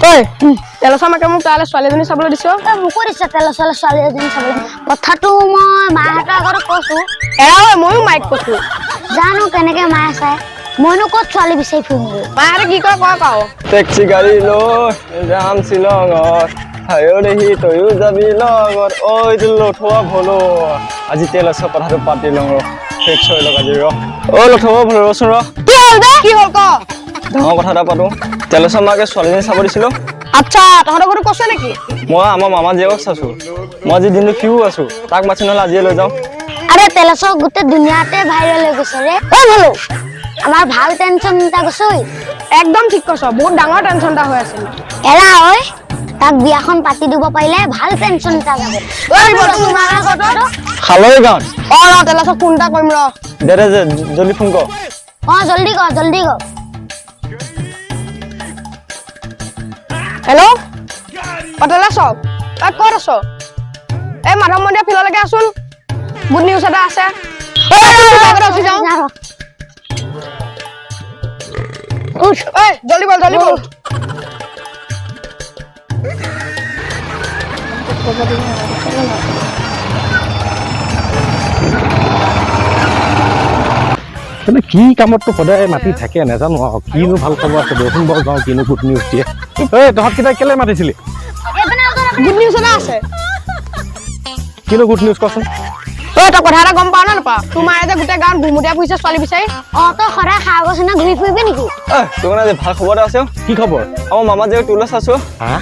ঐ তেলচা মাকে মোক তালে ছোৱালীজনী চাবলৈ দিছ মোকো দিছে তেলচা ছোৱালীজনী চাবলৈ কথাটো মই মাহঁতৰ আগত কৈছো এৰা ঐ ময়ো মাইক কৈছো জানো কেনেকে মায়ে চাই মইনো ক'ত ছোৱালী বিচাৰি ফুৰিমগৈ মাহঁতে কি কয় কওক আৰু টেক্সি গাড়ী লৈ যাম শ্বিলঙত হায়ো দেখি তয়ো যাবি লগত ঐ লঠুৱা ভলো আজি তেলচা কথাটো পাতি লওঁ ৰ ফিক্স হৈ লওক আজি ৰ লঠুৱা ভলো ৰচোন ৰ কি হ'ল ক ডাঙৰ কথা এটা পাতো তেলচা মাকে ছোৱালীজনী চাব দিছিলো আচ্ছা তহঁতৰ ঘৰটো কৈছে নেকি মই আমাৰ মামা জীয়েকক চাইছো মই আজি দিনটো ফিউ আছো তাক মাতি নহ'লে আজিয়ে লৈ যাওঁ আৰে তেলচা গোটেই দুনিয়াতে ভাইৰেল হৈ গৈছে ৰে ভালো আমাৰ ভাল টেনচন এটা গৈছে একদম ঠিক কৈছ বহুত ডাঙৰ টেনচন এটা হৈ আছিল এৰা ঐ তাক বিয়াখন পাতি দিব পাৰিলে ভাল টেনচন এটা যাব খালৈ গাঁৱত তেলচক ফোন এটা কৰিম ৰ দে জলদি ফোন কৰ জলদি কৰ হেল্ল' তেলচক তই ক'ত আছ এই মাধৱ মন্দিৰ ফিল্ডলৈকে আছোন গুড নিউজ এটা আছে উঠি যাওঁ জলদি বল কি কামততো সদায় মাতি থাকে নাজানো আৰু কিনো ভাল খবৰ আছে দেখোন বাৰু যাওঁ কিনো গুড নিউজ দিয়ে তহঁত কেইটা কেলে মাতিছিলি গুড নিউজ এটা আছে কিনো গুড নিউজ কচোন তই কথা এটা গম পাৱ নে নাপাৱ তোমাৰ যে গোটেই গাঁৱত ঘুমুতীয়া ফুৰিছে ছোৱালী বিচাৰি তই সদায় খাই গৈছে ঘূৰি ফুৰিবি নেকি তোৰ আজি ভাল খবৰ এটা আছে কি খবৰ আমাৰ মামা জীয়েক তোলৈ চাইছো হা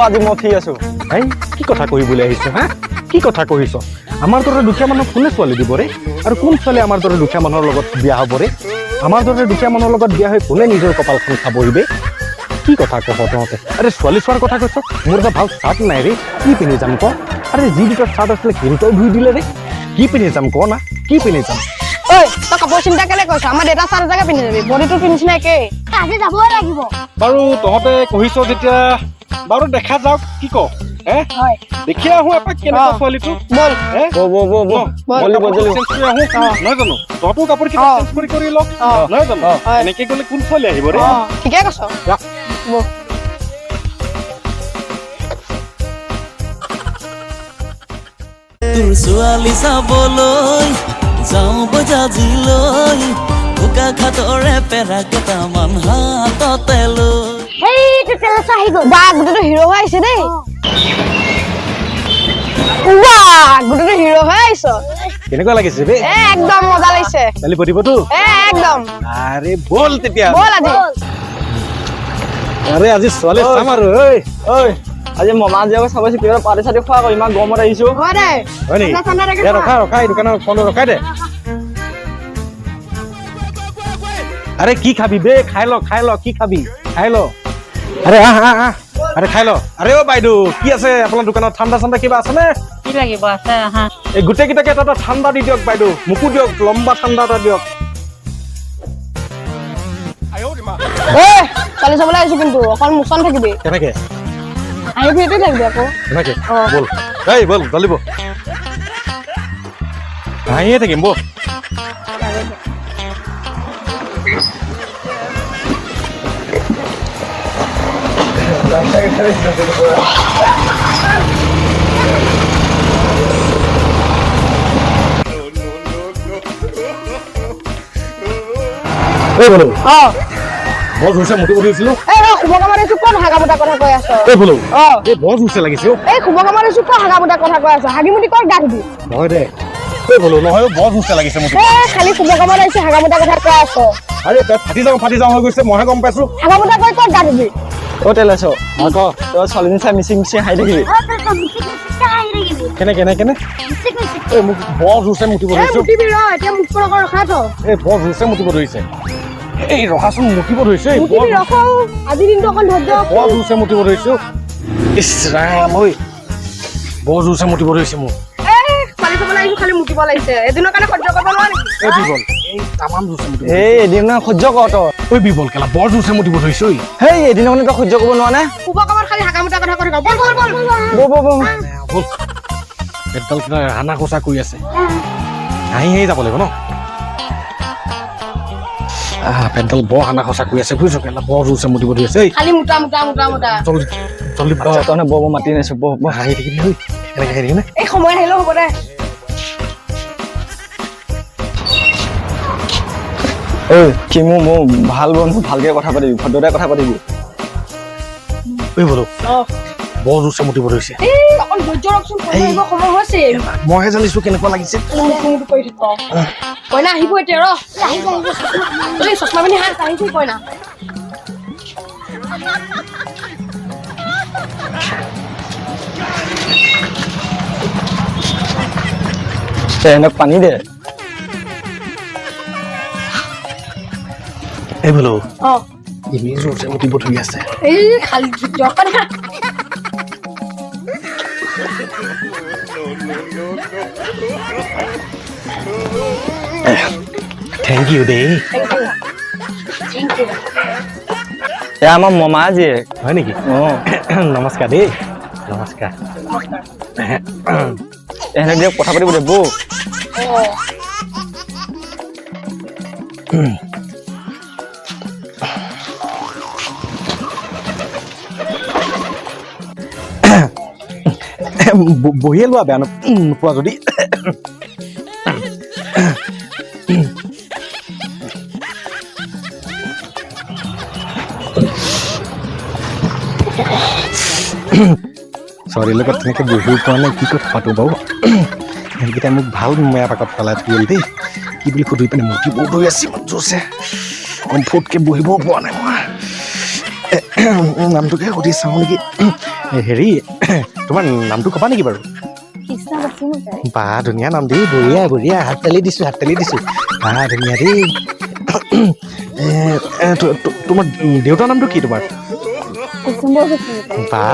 আজি মই ফ্ৰী আছো এই কি কথা কৰিবলৈ আহিছ হা কি কথা কৈছ আমাৰ দৰে দুখীয়া মানুহক কোনে ছোৱালী দিব ৰে আৰু কোন ছোৱালী আমাৰ দৰে দুখীয়া মানুহৰ লগত বিয়া হ'ব ৰে আমাৰ দৰে দুখীয়া মানুহৰ লগত বিয়া হৈ কোনে নিজৰ কপালখন চাবহিবে কি কথা কহ তহঁতে আৰে ছোৱালী চোৱাৰ কথা কৈছ মোৰ এটা ভাল চাৰ্ট নাই ৰে কি পিন্ধি যাম ক আৰে যি দুটা চাৰ্ট আছিলে সেই দুটাও ধুই দিলে ৰে কি পিন্ধি যাম ক না কি পিন্ধি যাম ঐ তই কাপোৰ চিন্তা কেলে কৈছ আমাৰ দেউতা চাৰ্ট এটাকে পিন্ধি যাবি বডিটো পিন্ধিছ নে একেই আজি যাবই লাগিব বাৰু তহঁতে কহিছ যেতিয়া বাৰু দেখা যাওক কি ক দেখি আহো এপাক কেনেকুৱা ছোৱালীটো বল নহয় জানো তহঁতো কাপোৰ চেঞ্জ কৰি লওক নহয় জানো এনেকে গ'লে কোন ছোৱালী আহিব ৰে ঠিকে কৈছ তোৰ ছোৱালী চাবলৈ যাওঁ বজাজিলৈ বোকা ঘাটৰে পেৰা কেইটামান হাততে লৈ সেইটো তেলচা আহি গ'ল বা গোটেইটো হিৰ' হৈ আহিছে দেই গোটেইটো হিৰ' হৈ আহিছ কেনেকুৱা লাগিছে বে একদম মজা লাগিছে কালি পতিবতো একদম আৰে বল তেতিয়া বল আজি আৰে আজি ছোৱালী চাম আৰু ঐ আজি মামা জীয়েকক চাব কিবা পাৰ্টি চাৰ্টি খোৱা আকৌ ইমান গৰমত আহিছো হয় দে হয় নেকি ৰখা এই দোকানৰ ফোনটো ৰখাই দে আৰে কি খাবি বে খাই ল কি খাবি খাই ল আৰে আৰে খাই ল আৰে বাইদেউ কি আছে আপোনাৰ দোকানত ঠাণ্ডা চাণ্ডা কিবা আছে নে কি লাগিব আছে এই গোটেইকেইটাকে এটা ঠাণ্ডা দি দিয়ক বাইদেউ মোকো দিয়ক লম্বা ঠাণ্ডা এটা দিয়ক ছোৱালী চাবলৈ আহিছো কিন্তু অকল মুচন থাকিবি কেনেকে আহি ফিৰিতে থাকিবি আকৌ কেনেকে বল বল জলিব হাঁহিয়ে থাকিম বল বল হৈছে মুঠিব দিছিলো শুভকামত আহিছো ক'ত হাগা মুটা কথা কৈ আছ বৰ জোৰছে লাগিছে এই শুভকামত আহিছো ক'ত হাগা মুটা কথা কৈ আছ হাগি মুটি ক'ত গা ধুবি নহয় দে নহয় বৰ জোৰছে লাগিছে মুঠি খালি শুভকামত আহিছো হাগা মুটা কথা কৈ আছ আৰে ফাটি যাওঁ হৈ গৈছে মইহে গম পাইছো হাগা মুটা কৈ ক'ত গা ধুবি তেলেছ তই ছোৱালীজনী চাই মিচিং হাঁহি থাকিবি কেনে এই মোক বৰ জোৰছে মুঠিব ধৰিছো এতিয়া মুখ ৰখাই থ এই বৰ জোৰছে মুঠিব ধৰিছে এই ৰখাচোন মুঠিব ধৰিছে আজিৰ দিনটো অকণ ধৈৰ্য বৰ জোৰছে মুঠিব ধৰিছো ইছ ৰাম ঐ বৰ জোৰছে মুঠিব ধৰিছে মোক ছোৱালী চাবলৈ আহিছো খালি মুঠিব লাগিছে এদিনৰ কাৰণে সহ্য কৰিব নোৱাৰ নেকি এই বিবল এই তামাম জোৰছে মুঠিব এদিন সহ্য কৰ তই ঐ বিবল কেলা বৰ জোৰছে মুঠিব ধৰিছে সেই এদিনৰ মানে তই সহ্য কৰিব নোৱাৰ নে শুভকামত খালি হাগা মুটা কথা কৈ থাক বল বল পেটডাল কিবা হানা খোচা কৰি আছে হাঁহি যাব লাগিব ন পেটডাল বৰ হানা সঁচা কৰি আছে বুজিছ কেলা বৰ জোৰছে মুতিব ধৰি আছে খালি মোটা মোটা মোটা মোটা জলদি জলদি তহঁতে বৰ মাতি নাইছো বৰ হাঁহি থাকিবি ঐ এনেকৈ হাঁহি থাকিবি নে এই সময় নাহিলেও হ'ব দে ঐ কি মোৰ ভাল বন্ধু ভালকে কথা পাতিবি ভদ্ৰতাই কথা পাতিবি ঐ বোলো বৰ জোৰছে মুতিব ধৰিছে অকণ ধৈৰ্য ৰখচোন সময় হৈছে মইহে জানিছো কেনেকুৱা লাগিছে কৰি থাক কইনা আহিব এতিয়া ৰ চশমা পিন্ধি হাত আহিছে কইনা এহেঁতক পানী দে এই বোলো অ ইমেজ জোৰছে মুতিব ধৰি আছে এই খালি ধৈৰ্য অকণ হা থেংক ইউ দেই এয়া আমাৰ মমা জীয়েক হয় নেকি অঁ নমস্কাৰ দেই নমস্কাৰ এহেঁতক দিয়ক কথা পাতিব দে বৌ বহিয়ে লোৱা বেয়া নোপোৱা যদি ছোৱালীৰ লগত তেনেকৈ বহিও পোৱা নাই কি কথা পাতোঁ বাৰু সেইকেইটা মোক ভাল মেয়া পাকত পেলাই থৈ গ'ল দেই কি বুলি সুধি পিনে মুঠি বহুত ধৰি আছে ইমান জোৰছে কমফৰ্টকৈ বহিবও পোৱা নাই মই নামটোকে সুধি চাওঁ নেকি হেৰি তোমাৰ নামটো ক'বা নেকি বাৰু বা ধুনীয়া নাম দেই বঢ়িয়া বঢ়িয়া হাত তালি দিছোঁ বা ধুনীয়া দেই তোমাৰ দেউতাৰ নামটো কি তোমাৰ বা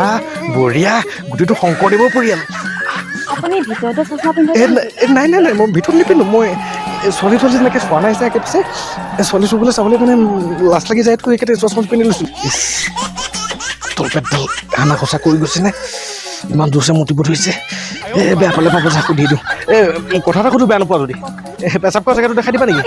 বঢ়িয়া গোটেইটো শংকৰদেৱৰ পৰিয়াল নাই মই ভিতৰত নিপিন্ধো মই ছোৱালী তেনেকৈ চোৱা নাই চাগে পিছে ছোৱালী চুবলৈ চাবলৈ মানে লাজ লাগি যায় একেবাৰে চশমা পিন্ধি লৈছোঁ তলপেটডাল হানা খচা কৰি গৈছে নে ইমান জোৰছে মুতিব ধৰিছে বেয়া পালে পাব যা সুধি দিওঁ কথা এটা সুধো বেয়া নোপোৱা যদি পেচাব কৰা জেগাটো দেখাই দিবা নেকি